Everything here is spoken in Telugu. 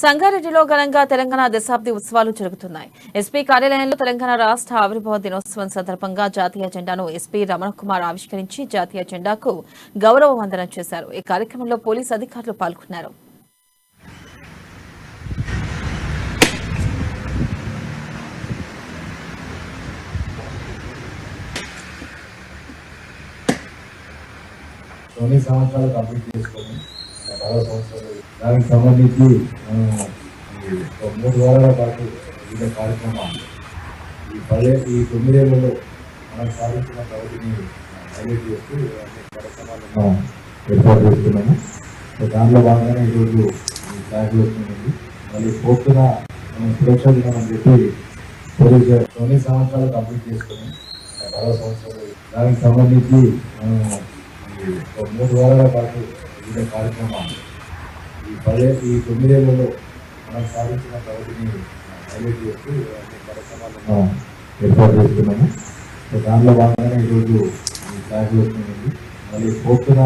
సంగారెడ్డిలో ఘనంగా తెలంగాణ దశాబ్ది ఉత్సవాలు జరుగుతున్నాయి. ఎస్పీ కార్యాలయంలో తెలంగాణ రాష్ట్ర ఆవిర్భావ దినోత్సవం సందర్భంగా జాతీయ జెండాను ఎస్పీ రమణకుమార్ ఆవిష్కరించి జాతీయ జెండాకు గౌరవ వందనం చేశారు. ఈ కార్యక్రమంలో పోలీసు అధికారులు పాల్గొన్నారు. సంవత్సరాలు కంప్లీట్ చేసుకొని 10 సంవత్సరాలు దానికి సంబంధించి 3 వారాల పాటు వివిధ కార్యక్రమాలు ఈ 9 ఏళ్లలో మనం సాధించిన ప్రగతిని హైలైట్ చేస్తూ కార్యక్రమాలను ఏర్పాటు చేస్తున్నాము. దానిలో భాగంగానే ఈరోజు ఫ్లాగ్ వస్తుంది. మళ్ళీ పోతున్న సురక్ష దినం అని చెప్పి పోలీసు 9 సంవత్సరాలు కంప్లీట్ చేసుకొని 10 సంవత్సరాలు దానికి సంబంధించి 3 వారాల పాటు వివిధ కార్యక్రమాలు ఈ 9 ఏళ్లలో మనం సాధించిన ప్రగతిని హైలైట్ చేస్తూ కార్యక్రమాలను ఏర్పాటు చేస్తున్నాము. దానిలో భాగంగానే ఈరోజు ఫ్లాగ్ వస్తుంది. మళ్ళీ పోతున్న